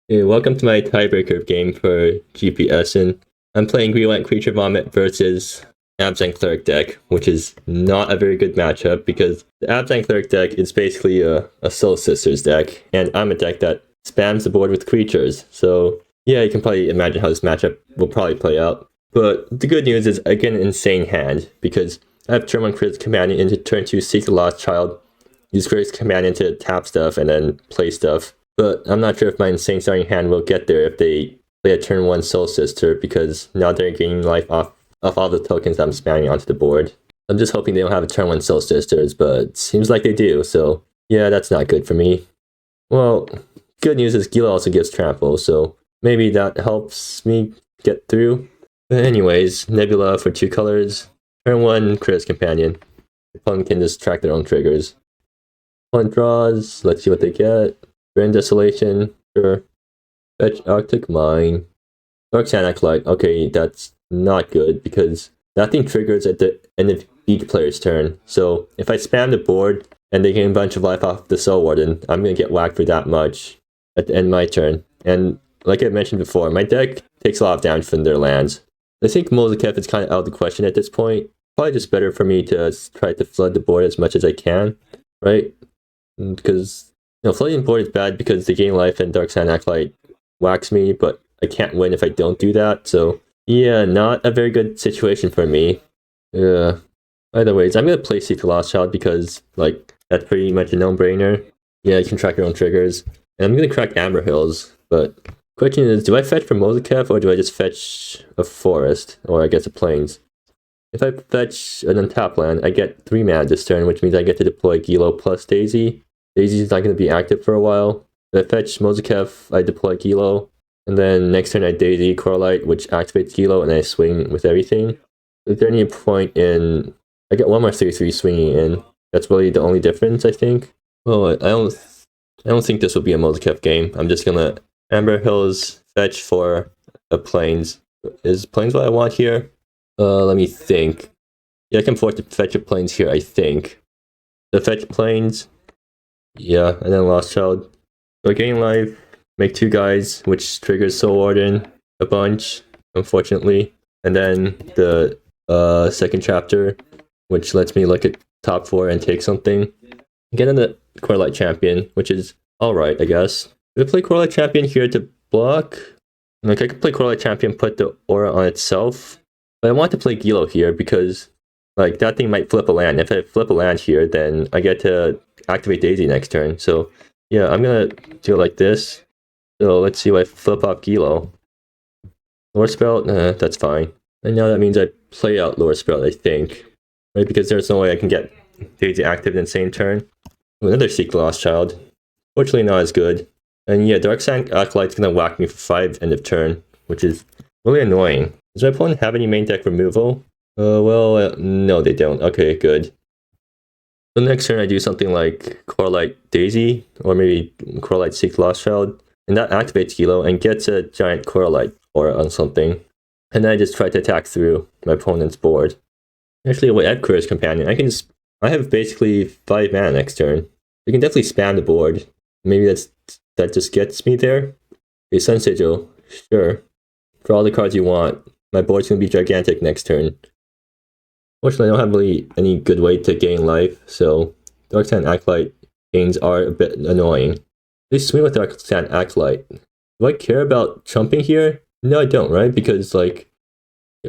Hey, welcome to my tiebreaker game for GP Essen. I'm playing Green-White Creature Vomit versus Abzan Cleric deck, which is not a very good matchup because the Abzan Cleric deck is basically a Soul Sisters deck, and I'm a deck that spams the board with creatures. So yeah, you can probably imagine how this matchup will probably play out. But the good news is I get an insane hand because I have turn 1 Crit's Companion into turn 2 Seek the Lost Child, use Crit's Companion to tap stuff and then play stuff. But I'm not sure if my insane starting hand will get there if they play a turn 1 Soul Sister, because now they're gaining life off all the tokens I'm spamming onto the board. I'm just hoping they don't have a turn 1 Soul Sisters, but seems like they do, so yeah, that's not good for me. Well, good news is Gila also gives trample, so maybe that helps me get through. But anyways, Nebula for 2 colors. Turn 1 Crit's Companion. The opponent can just track their own triggers. Opponent draws, let's see what they get. Grand Desolation, sure. Fetch Arctic Mine. Dark Sand Acolyte. Okay, that's not good because that thing triggers at the end of each player's turn. So if I spam the board and they gain a bunch of life off the Soul Warden, I'm going to get whacked for that much at the end of my turn. And like I mentioned before, my deck takes a lot of damage from their lands. I think Mozakef is kind of out of the question at this point. Probably just better for me to try to flood the board as much as I can, right? Because flooding the board is bad because they gain life and Dark Sand Acolyte whacks me, but I can't win if I don't do that. So yeah, not a very good situation for me. Yeah. Either ways, I'm gonna play Seek the Lost Child because that's pretty much a no-brainer. Yeah, you can track your own triggers. And I'm gonna crack Amber Hills, but question is, do I fetch for Mozakef or do I just fetch a forest? Or I guess a plains? If I fetch an untapped land, I get 3 mana this turn, which means I get to deploy Gilo plus Daisy. Daisy's not going to be active for a while. If I fetch Mozakef, I deploy Gilo, and then next turn I Daisy Coralite, which activates Gilo, and I swing with everything. Is there any point in... I get 1 more 3/3 swinging in. That's really the only difference, I think. Well, I don't think this will be a Mozakef game. I'm just gonna Amber Hills fetch for a Plains. Is Plains what I want here? Let me think. Yeah, I can afford to fetch a Plains here, I think. The fetch Plains... Yeah, and then Lost Child. So I gain life, make 2 guys, which triggers Soul Warden a bunch, unfortunately. And then the second chapter, which lets me look at top 4 and take something. Get in the Coralite Champion, which is alright, I guess. Do I play Coralite Champion here to block? I could play Coralite Champion, put the aura on itself. But I want to play Gilo here because that thing might flip a land. If I flip a land here, then I get to activate Daisy next turn. So yeah, I'm gonna do it like this. So let's see if I flip off Gilo. Lore Spell, that's fine. And now that means I play out Lore Spell, I think. Right, because there's no way I can get Daisy active in the same turn. Another Seek the Lost Child. Fortunately not as good. And yeah, Dark Sand Acolyte's gonna whack me for 5 end of turn, which is really annoying. Does my opponent have any main deck removal? No, they don't. Okay, good. So next turn I do something like Coralite Daisy, or maybe Coralite Seek Lost Child, and that activates Gilo and gets a giant Coralite aura on something. And then I just try to attack through my opponent's board. Actually, wait, I have Crit's Companion. I have basically 5 mana next turn. You can definitely spam the board. Maybe that just gets me there. A Sun Sigil, sure. For all the cards you want. My board's gonna be gigantic next turn. Fortunately, I don't have really any good way to gain life, so Dark Sand Acolyte gains are a bit annoying. They swing with Dark Sand Acolyte. Do I care about chumping here? No, I don't, right? Because, get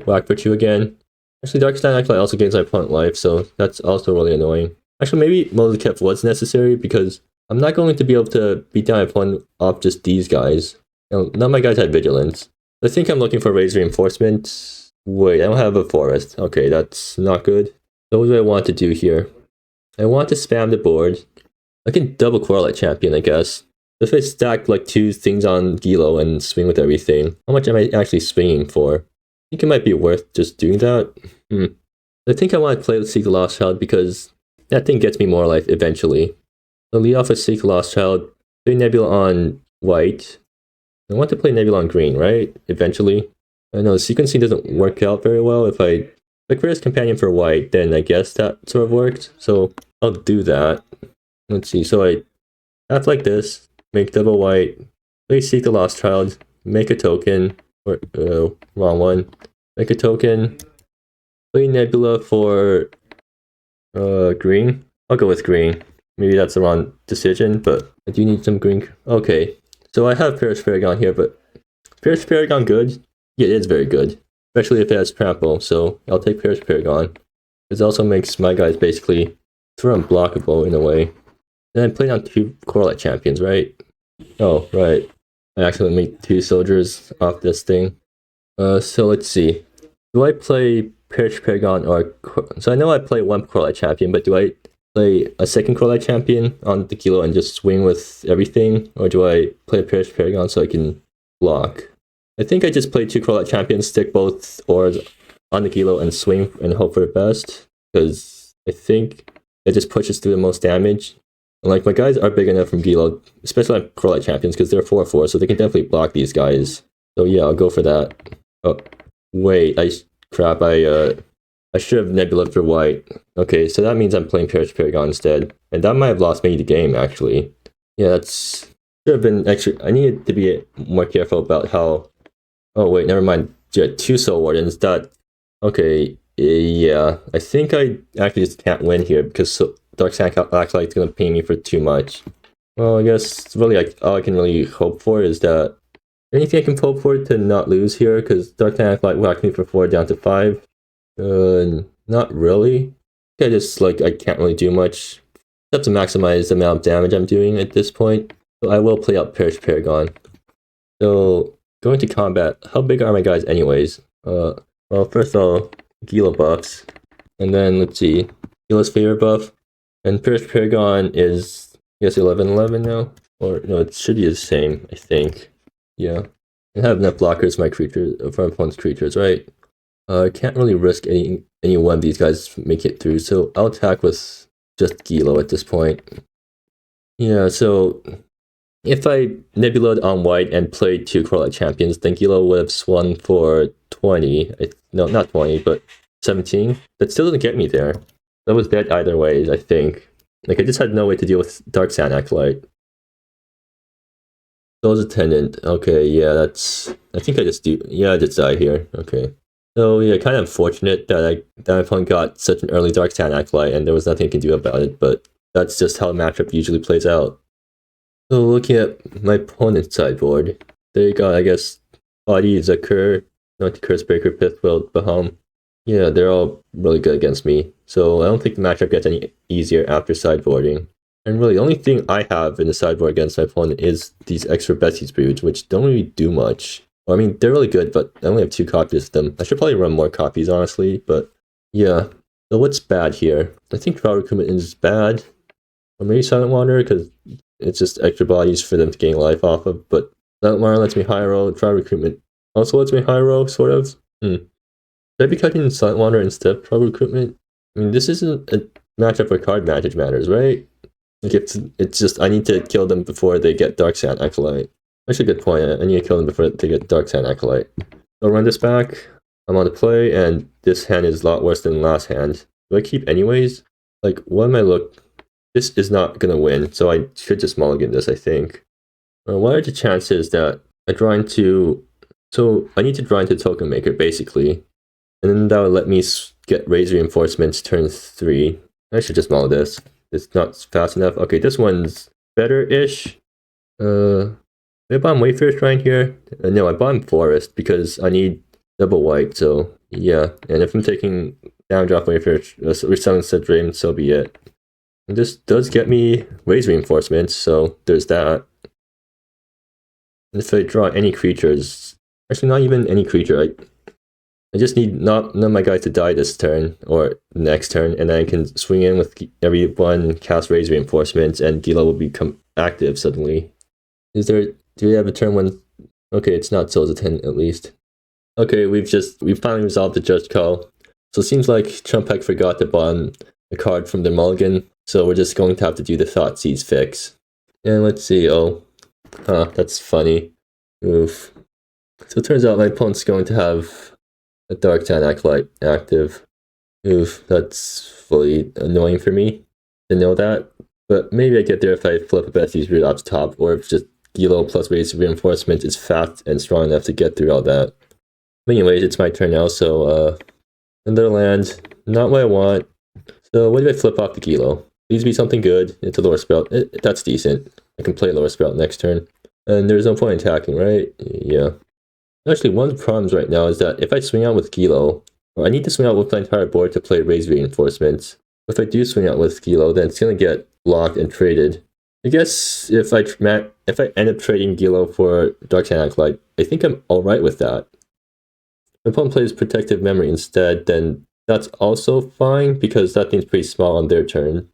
whacked for 2 again. Actually, Dark Sand Acolyte also gains my opponent life, so that's also really annoying. Actually, maybe Mozakef was necessary, because I'm not going to be able to beat down my opponent off just these guys. None of my guys had Vigilance. I think I'm looking for Raise Reinforcement. Wait, I don't have a forest. Okay, that's not good. So what do I want to do here? I want to spam the board. I can double Coralite Champion, I guess. If I stack 2 things on Gilo and swing with everything, how much am I actually swinging for? I think it might be worth just doing that. I think I want to play with Seek the Lost Child because that thing gets me more life eventually. So lead off with Seek the Lost Child, play Nebula on white. I want to play Nebula on green, right? Eventually. I know the sequencing doesn't work out very well. If I pick Crit's Companion for white, then I guess that sort of worked. So I'll do that. Let's see. So I have like this, make double white, Please seek the lost child. Make a token. Or wrong one. Make a token. Play Nebula for green. I'll go with green. Maybe that's the wrong decision, but I do need some green. Okay, so I have Paris Paragon here, but Paris Paragon good? Yeah, it is very good, especially if it has trample. So I'll take Paris Paragon. This also makes my guys basically sort of unblockable in a way. And I'm playing on 2 Coralight champions, right? Oh, right. I actually made 2 soldiers off this thing. So let's see. Do I play Paris Paragon or... So I know I play 1 Coralight champion, but do I play a 2nd Coralight champion on the Kilo and just swing with everything? Or do I play Paris Paragon so I can block? I think I just play 2 Coralight champions, stick both ores on the Kilo and swing and hope for the best. Because I think it just pushes through the most damage. And like, my guys are big enough from Gilo, especially on Coralight champions, because they're 4-4, so they can definitely block these guys. So yeah, I'll go for that. Oh, wait, crap, I should have Nebula for white. Okay, so that means I'm playing Paris Paragon instead. And that might have lost me the game, actually. Yeah, that's... Should have been extra... I needed to be more careful about how... Oh, wait, never mind. Yeah, 2 Soul Wardens, that... Okay, yeah. I think I actually just can't win here, because Dark Sand Acolyte's gonna pay me for too much. Well, I guess really all I can really hope for is that... Anything I can hope for to not lose here, because Dark Sand Acolyte whacked me for 4 down to 5. Not really. I just, like, I can't really do much. I have to maximize the amount of damage I'm doing at this point. So I will play out Paris Paragon. So, going to combat, how big are my guys anyways? Well, first of all, Gila buffs. And then, let's see, Gila's favorite buff. And Paris Paragon is, I guess, 11-11 now? Or, no, it should be the same, I think. Yeah. I have enough blockers for my creatures, for my opponent's creatures, right? I can't really risk any one of these guys make it through, so I'll attack with just Gilo at this point. Yeah, so if I Nebula'd on white and played 2 Coralight champions, then Gilo would have swung for 20. No, not 20, but 17. That still doesn't get me there. That was dead either way, I think. Like, I just had no way to deal with Dark Sand Acolyte. Soul's Attendant. Okay, yeah, that's... I think I just do... Yeah, I just die here. Okay. So, yeah, kind of unfortunate that my opponent got such an early Dark Sand Acolyte and there was nothing I can do about it, but that's just how the matchup usually plays out. So, looking at my opponent's sideboard, they got, I guess, Body, Zakur, Curse Breaker, Pithwell, Baham. Yeah, they're all really good against me, so I don't think the matchup gets any easier after sideboarding. And really, the only thing I have in the sideboard against my opponent is these extra Betsy's Broods, which don't really do much. Well, I mean, they're really good, but I only have 2 copies of them. I should probably run more copies, honestly, but yeah. So what's bad here? I think Trial Recruitment is bad. Or maybe Silent Wanderer, because it's just extra bodies for them to gain life off of, but Silent Wanderer lets me high roll, Trial Recruitment also lets me high roll, sort of. Should I be cutting Silent Wanderer instead of Trial Recruitment? I mean, this isn't a matchup where card advantage matters, right? Like, it's just, I need to kill them before they get Dark Sand Acolyte. That's a good point. I need to kill them before they get Dark Sand Acolyte. I'll run this back. I'm on the play, and this hand is a lot worse than last hand. Do I keep anyways? Like, what am I look? This is not gonna win, so I should just mulligan this, I think. What are the chances that I draw into... So, I need to draw into Token Maker, basically. And then that will let me get Raise Reinforcements turn 3. I should just mull this. It's not fast enough. Okay, this one's better-ish. Did I bomb Wayfarer Shrine here? No, I bombed Forest because I need double white, so yeah. And if I'm taking damage off Wayfarer, Resummon Set Dream, so be it. And this does get me Raise Reinforcements, so there's that. And if I draw any creatures, actually not even any creature, I just need none of my guys to die this turn, or next turn, and then I can swing in with everyone, cast Raise Reinforcements, and Gila will become active suddenly. Do we have a turn when... Okay, it's not Soul's Attendant at least. Okay, we've finally resolved the Judge Call. So it seems like Chumbeque forgot to bomb a card from the mulligan, so we're just going to have to do the Thoughtseize fix. And let's see, that's funny. Oof. So it turns out my opponent's going to have a Dark Sand Acolyte active. Oof, that's fully annoying for me to know that. But maybe I get there if I flip a Betsy's Root up top, or if just Gilo plus raise reinforcement is fast and strong enough to get through all that. But anyways, it's my turn now, so another land, not what I want. So what do I flip off the Gilo? Please be something good. It's a lower spell. That's decent. I can play lower spell next turn. And there's no point in attacking, right? Yeah. Actually, one of the problems right now is that if I swing out with Gilo, or I need to swing out with my entire board to play raise reinforcements. If I do swing out with Gilo, then it's going to get blocked and traded. I guess if I end up trading Gilo for Dark Sand Acolyte, I think I'm alright with that. If my opponent plays Protective Memory instead, then that's also fine, because that thing's pretty small on their turn.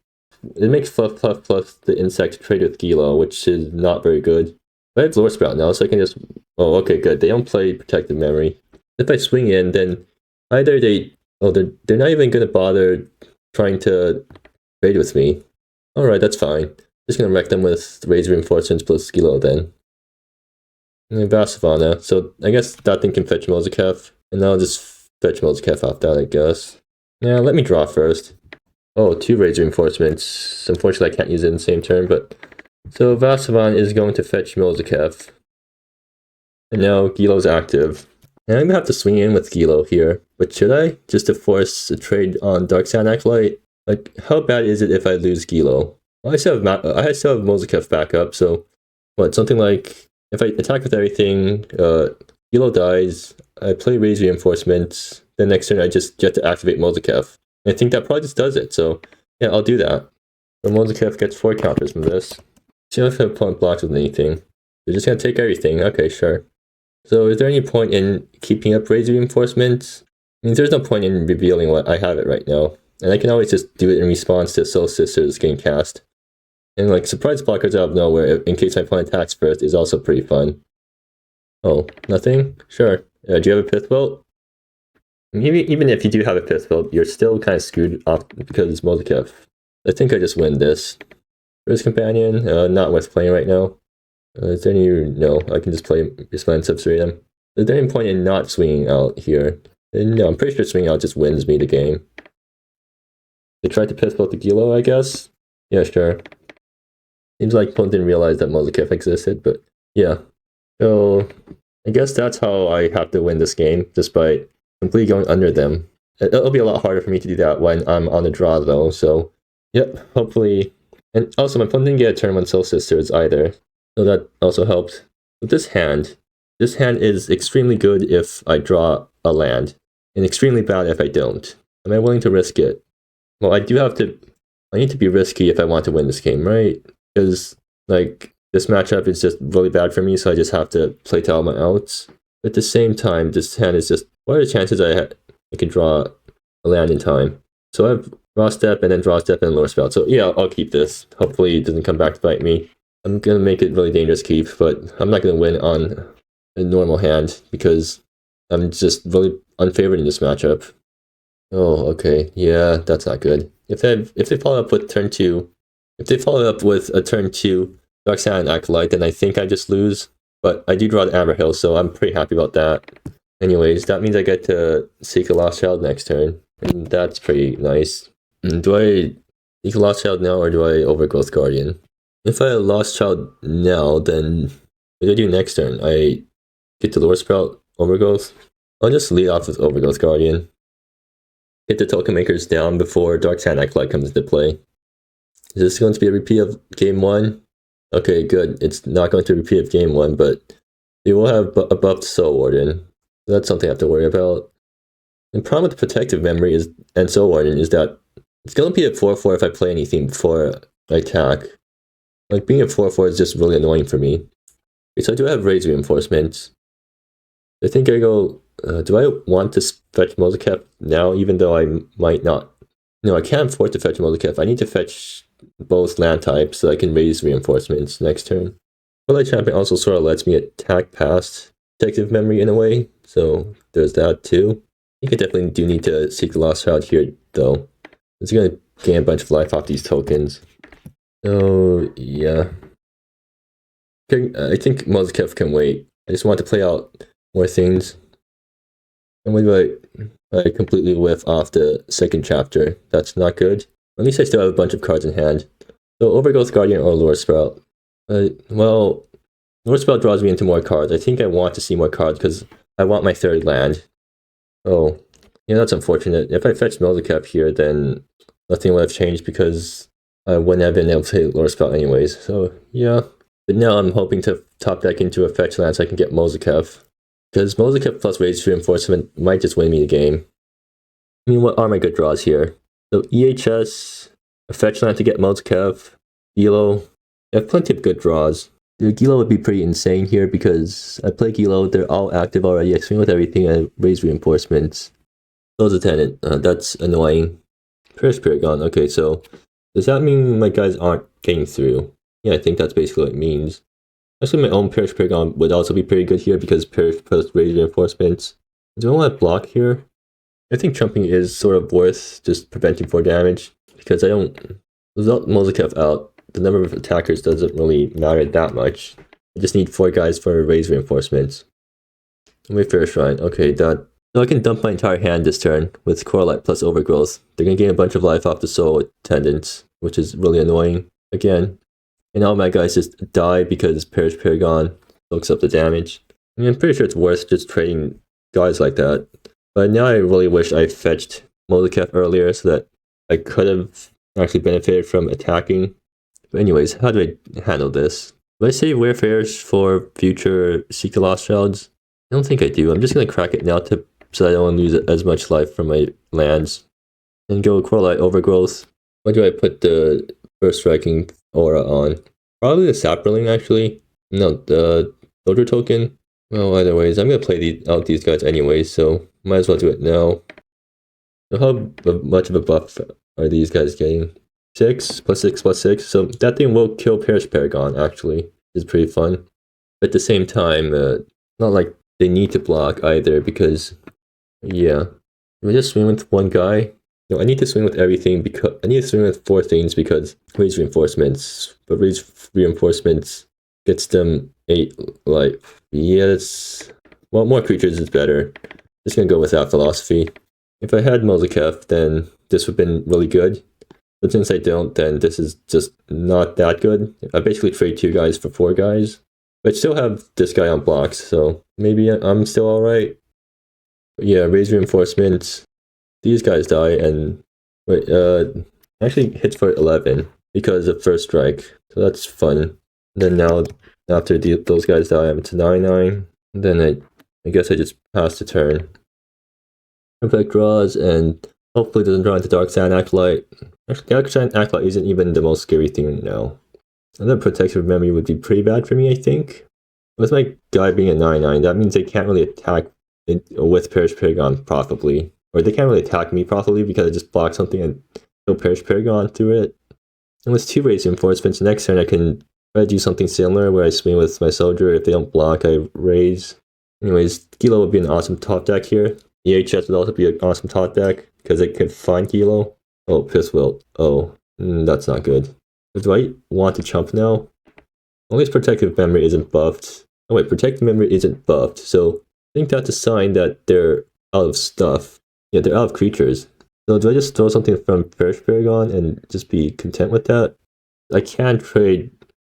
It makes Fluff plus the insect trade with Gilo, which is not very good. But I have Lore Sprout now, so I can just... Oh, okay, good. They don't play Protective Memory. If I swing in, then either they're not even going to bother trying to trade with me. Alright, that's fine. Just going to wreck them with Raise Reinforcements plus Gilo then. And Vasavana. So I guess that thing can fetch Mozikev. And I'll just fetch Mozikev off that, I guess. Yeah, let me draw first. Oh, 2 Raise Reinforcements. Unfortunately, I can't use it in the same turn, but... So Vasavan is going to fetch Mozikev. And now Gilo's active. And I'm going to have to swing in with Gilo here. But should I? Just to force a trade on Dark Sand Acolyte? Like, how bad is it if I lose Gilo? Well, I still have Mozikev back up, so... What, something like... If I attack with everything, Gilo dies, I play Raise Reinforcements, then next turn I just get to activate Mozikev. And I think that probably just does it, so... Yeah, I'll do that. So Mozikev gets 4 counters from this. See if the opponent blocks with anything. They're just going to take everything. Okay, sure. So is there any point in keeping up Raise Reinforcements? I mean, there's no point in revealing what I have it right now. And I can always just do it in response to Soul Sisters getting cast. And like, surprise blockers out of nowhere in case my opponent attacks first is also pretty fun. Oh, nothing? Sure. Do you have a Pith Bolt? Even if you do have a Pith Bolt, you're still kind of screwed off because it's Mozikev. I think I just win this. First Companion, not worth playing right now. Is there any... No, I can just play Resplendent Substratum. Is there any point in not swinging out here? No, I'm pretty sure swinging out just wins me the game. They tried to Pith Bolt the Gilo, I guess? Yeah, sure. Seems like opponent didn't realize that Mozikev existed, but yeah. So, I guess that's how I have to win this game, just by completely going under them. It'll be a lot harder for me to do that when I'm on the draw, though, so... Yep, hopefully... And also, my opponent didn't get a turn 1 Soul Sisters either, so that also helped. But this hand is extremely good if I draw a land, and extremely bad if I don't. Am I willing to risk it? Well, I need to be risky if I want to win this game, right? Because, like, this matchup is just really bad for me, so I just have to play to all my outs. But at the same time, this hand is just... What are the chances I can draw a land in time? So I have Draw Step, and then Draw Step, and Lower Spell. So yeah, I'll keep this. Hopefully it doesn't come back to bite me. I'm going to make it really dangerous keep, but I'm not going to win on a normal hand, because I'm just really unfavored in this matchup. Oh, okay. Yeah, that's not good. If they follow up with turn 2... If they follow up with a turn 2 Dark Sand Acolyte, then I think I just lose. But I do draw the Amber Hill, so I'm pretty happy about that. Anyways, that means I get to Seek a Lost Child next turn. And that's pretty nice. Do I Seek a Lost Child now, or do I Overgrowth Guardian? If I Lost Child now, then what do I do next turn? I get to Lower Sprout Overgrowth? I'll just lead off with Overgrowth Guardian. Hit the token makers down before Dark Sand Acolyte comes into play. Is this going to be a repeat of game 1? Okay, good. It's not going to repeat of game 1, but it will have a buffed Soul Warden. That's something I have to worry about. The problem with the Protective Memory and Soul Warden is that it's going to be a 4-4 if I play anything before I attack. Like, being a 4-4 is just really annoying for me. Okay, so I do have Raise Reinforcements. I think I go... do I want to fetch Mozikev now, even though I might not? No, I can't afford to fetch Mozikev. I need to fetch both land types so I can raise reinforcements next turn. Twilight Champion also sort of lets me attack past Protective Memory in a way, so there's that too. I think I definitely do need to Seek the Lost Child here, though. It's going to gain a bunch of life off these tokens. So, yeah. I think Mozikev can wait. I just want to play out more things. And what do I completely whiff off the second chapter? That's not good. At least I still have a bunch of cards in hand. So Overgrowth Guardian or Lore Sprout. Well, Lord Spell draws me into more cards. I think I want to see more cards because I want my third land. Oh, yeah, that's unfortunate. If I fetch Melzicap here, then nothing would have changed because I wouldn't have been able to play Lord Spell anyways. So, yeah. But now I'm hoping to top deck into a fetch land so I can get Molzikev. Because Molzikev plus Rage Reinforcement might just win me the game. I mean, what are my good draws here? So EHS, a fetch land to get Molzikev, Gilo. I have plenty of good draws. The Gilo would be pretty insane here because I play Gilo, they're all active already. I swing with everything and raise reinforcements. Close a tenant, that's annoying. Pierce Paragon, okay, so does that mean my guys aren't getting through? Yeah, I think that's basically what it means. Actually, my own Pierce Paragon would also be pretty good here because Pierce plus raise reinforcements. Do I want to block here? I think trumping is sort of worth just preventing 4 damage because I don't. Without Molzikev out, the number of attackers doesn't really matter that much. I just need 4 guys for raise reinforcements. Wayfarer Shrine, okay, that. So I can dump my entire hand this turn with Coralite plus Overgrowth. They're gonna gain a bunch of life off the Soul Attendants, which is really annoying. Again. And all my guys just die because Perish Paragon soaks up the damage. I mean, I'm pretty sure it's worth just trading guys like that. But now I really wish I fetched Molzikev earlier so that I could have actually benefited from attacking. But anyways, how do I handle this? Do I save Wayfarers for future Seek the Lost Shelds? I don't think I do. I'm just going to crack it now so I don't lose as much life from my lands. And go Coralite Overgrowth. Why do I put the First Striking Aura on? Probably the Sapperling, actually. No, the Soldier Token. Well, either ways, I'm going to play out these guys anyway, so might as well do it now. So how much of a buff are these guys getting? 6 plus 6 plus 6. So that thing will kill Perish Paragon, actually. It's pretty fun. But at the same time, not like they need to block either, because, yeah. If I just swing with one guy, no, I need to swing with everything because I need to swing with 4 things because raise reinforcements. But raise reinforcements gets them 8 life. Yes. Well, more creatures is better. Just gonna go with that philosophy. If I had Molzikev, then this would have been really good. But since I don't, then this is just not that good. I basically trade 2 guys for 4 guys. But I still have this guy on blocks, so maybe I'm still alright. Yeah, raise reinforcements. These guys die, and wait, actually hits for 11 because of first strike, so that's fun. Then now, after those guys die, I'm to 9/9. Then I guess I just pass the turn. Impact draws, and hopefully doesn't draw into Dark Sand Acolyte. Actually, Dark Sand Acolyte isn't even the most scary thing now. Another Protective Memory would be pretty bad for me, I think. With my guy being a 9/9, that means they can't really attack with Perish Paragon profitably. Or they can't really attack me properly because I just block something and still Perish Paragon through it. And with 2 raise reinforcements, next turn I can try to do something similar where I swing with my soldier. If they don't block, I raise. Anyways, Gilo would be an awesome top deck here. EHS would also be an awesome top deck because it could find Gilo. Oh, Pisswilt. Oh, that's not good. But do I want to chump now? Only its Protective Memory isn't buffed. Oh wait, Protective Memory isn't buffed, so I think that's a sign that they're out of stuff. Yeah, they're out of creatures. So do I just throw something from Perish Paragon and just be content with that? I can trade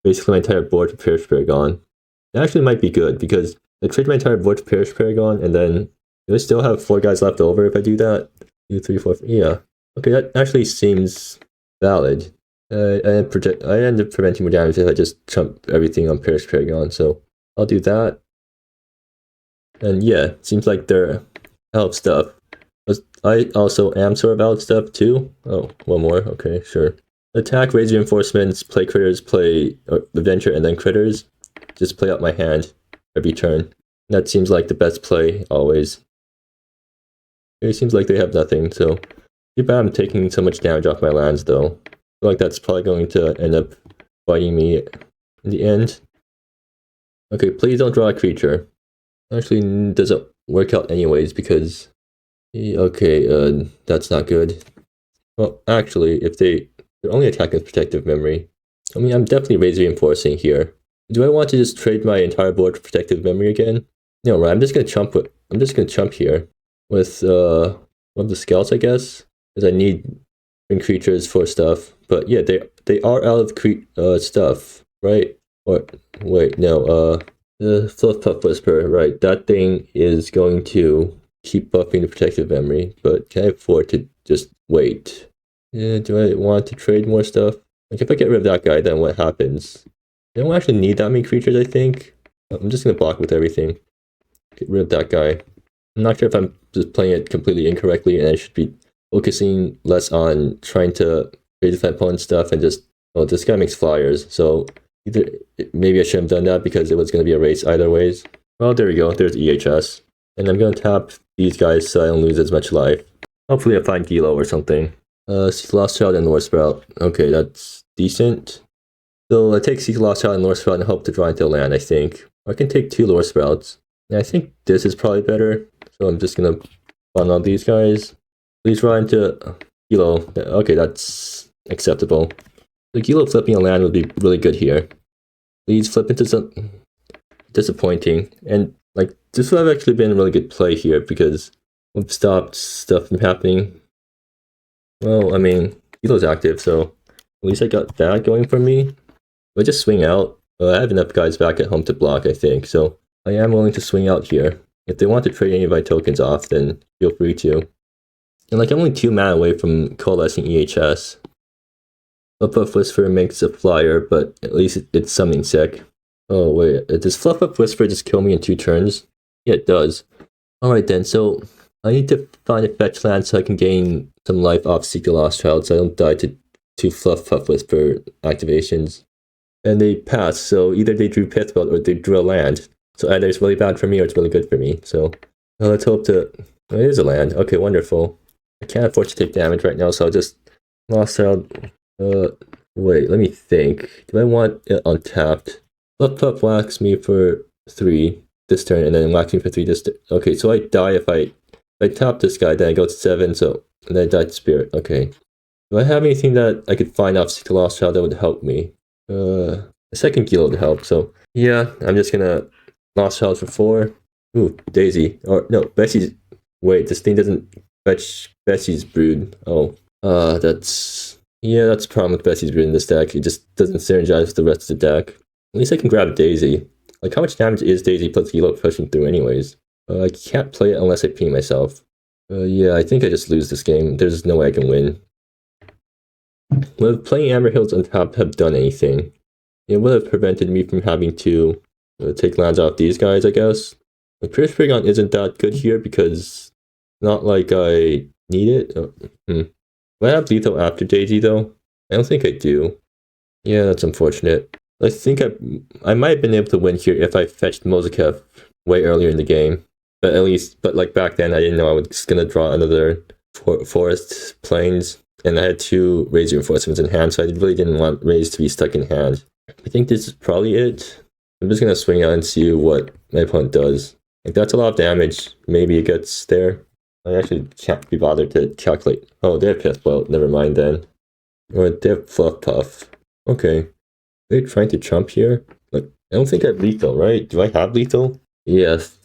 basically my entire board to Perish Paragon. It actually might be good because I trade my entire board to Perish Paragon and then do I still have 4 guys left over if I do that? 2, 3, 4, yeah. Okay, that actually seems valid. I end up preventing more damage if I just chump everything on Perish Paragon, so I'll do that. And yeah, seems like they're out of stuff. I also am sort of out of stuff too. Oh, one more. Okay, sure. Attack, raise reinforcements, play critters, play adventure, and then critters. Just play out my hand every turn. That seems like the best play always. It seems like they have nothing, so too bad I'm taking so much damage off my lands though. I feel like that's probably going to end up biting me in the end. Okay, please don't draw a creature. Actually, doesn't work out anyways because okay, that's not good. Well, actually, if they're only attacking with Protective Memory, I mean, I'm definitely raise reinforcing here. Do I want to just trade my entire board for Protective Memory again? No, right? I'm just gonna chump here with one of the scouts, I guess, because I need creatures for stuff. But yeah, they are out of stuff, right? Or wait, no, the Fluff Puff Whisper, right? That thing is going to keep buffing the protective memory, but can I afford to just wait? Yeah, do I want to trade more stuff? Like if I get rid of that guy, then what happens? I don't actually need that many creatures, I think. I'm just gonna block with everything. Get rid of that guy. I'm not sure if I'm just playing it completely incorrectly and I should be focusing less on trying to raise my opponent's stuff and just, oh, this guy makes flyers, so either maybe I shouldn't have done that because it was going to be a race either ways. Well, there we go. There's EHS. And I'm going to tap these guys so I don't lose as much life. Hopefully I find Gilo or something. Seek Lost Child and Lord Sprout. Okay, that's decent. So I take Seek Lost Child and Lord Sprout and hope to draw into land, I think. I can take 2 Lord Sprouts. And I think this is probably better. So I'm just going to bundle these guys. Please draw into Gilo. Okay, that's acceptable. The Gilo flipping a land would be really good here. Please flip into some disappointing. And like this would have actually been a really good play here because we've stopped stuff from happening. Well, I mean, Gilo's active, so at least I got that going for me. I just swing out. I have enough guys back at home to block, I think, so I am willing to swing out here. If they want to trade any of my tokens off, then feel free to. And like I'm only 2 mana away from coalescing EHS. Fluff Puff Whisper makes a flyer, but at least it's something sick. Oh wait, does Fluff Puff Whisper just kill me in 2 turns? Yeah, it does. Alright then, so I need to find a fetch land so I can gain some life off Seek the Lost Child so I don't die to 2 Fluff Puff Whisper activations. And they pass, so either they drew Pithbelt or they drew a land. So either it's really bad for me or it's really good for me. So let's hope to... Oh, it is a land. Okay, wonderful. I can't afford to take damage right now, so I'll just... Lost Child... wait, let me think. Do I want it untapped? Fluff Puff whacks me for 3 this turn, and then whacks me for 3 this turn. Okay, so I die if I tap this guy, then I go to 7, so... And then I die to Spirit. Okay. Do I have anything that I could find off Seek the Lost Child that would help me? A second Gilo would help, so... Yeah, I'm just gonna... Lost Child for 4. Ooh, Daisy. Or, no, Bessie's... Wait, this thing doesn't fetch Bessie's Brood. Oh. That's... Yeah, that's the problem with Bessie's Brood in this deck. It just doesn't synergize with the rest of the deck. At least I can grab Daisy. Like, how much damage is Daisy plus Gilo pushing through anyways? I can't play it unless I ping myself. Yeah, I think I just lose this game. There's no way I can win. Would playing Amber Hills on top have done anything? It would have prevented me from having to take lands off these guys, I guess. Like, Prix isn't that good here because not like I need it. Do I have lethal after Daisy though? I don't think I do. Yeah, that's unfortunate. I think I might have been able to win here if I fetched Mozikev way earlier in the game. But like back then I didn't know I was gonna draw another forest plains, and I had 2 Raise Reinforcements in hand, so I really didn't want Raise to be stuck in hand. I think this is probably it. I'm just gonna swing out and see what my opponent does. Like that's a lot of damage. Maybe it gets there. I actually can't be bothered to calculate. Oh, they have Pithbelt. Never mind then. Or they have Fluff Puff. Okay. They're trying to chump here. Like, I don't think I have lethal, right? Do I have lethal? Yes.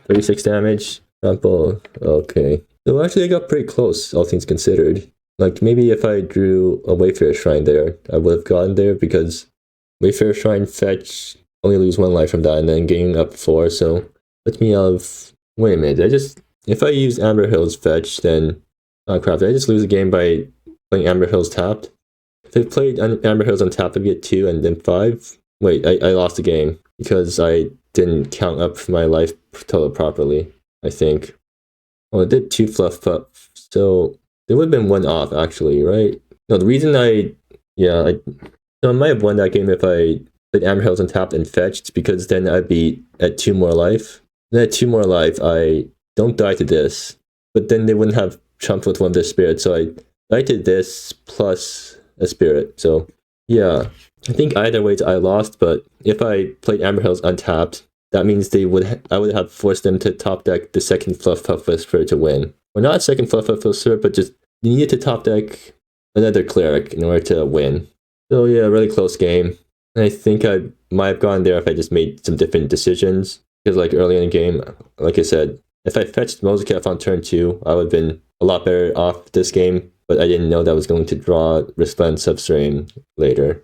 36 damage. Trample. Okay. So actually I got pretty close, all things considered. Like, maybe if I drew a Wayfarer Shrine there, I would have gotten there because Wayfarer Shrine fetch, only lose 1 life from that and then gain up 4, so let me have... Wait a minute, if I use Amber Hills fetch, then... Oh crap, did I just lose a game by playing Amber Hills tapped? If I played Amber Hills on tap, I'd get 2 and then 5. Wait, I lost the game because I didn't count up my life total properly, I think. Oh, I did 2 Fluff Puff, so there would have been 1 off actually, right? No, the reason so I might have won that game if I played Amber Hills on tap and fetched, because then I'd be at 2 more life. Then at 2 more life, I don't die to this, but then they wouldn't have chumped with 1 of their spirits, so I die to this plus a spirit. So yeah, I think either way I lost, but if I played Amber Hills untapped, that means I would have forced them to top deck the second Fluff Puff Whisper to win. Or not a second Fluff Puff Whisper, but just you needed to top deck another Cleric in order to win. So yeah, really close game. And I think I might have gone there if I just made some different decisions. Because like early in the game, like I said, if I fetched Mozikev on turn 2, I would have been a lot better off this game. But I didn't know that I was going to draw Resplendent Substrain later.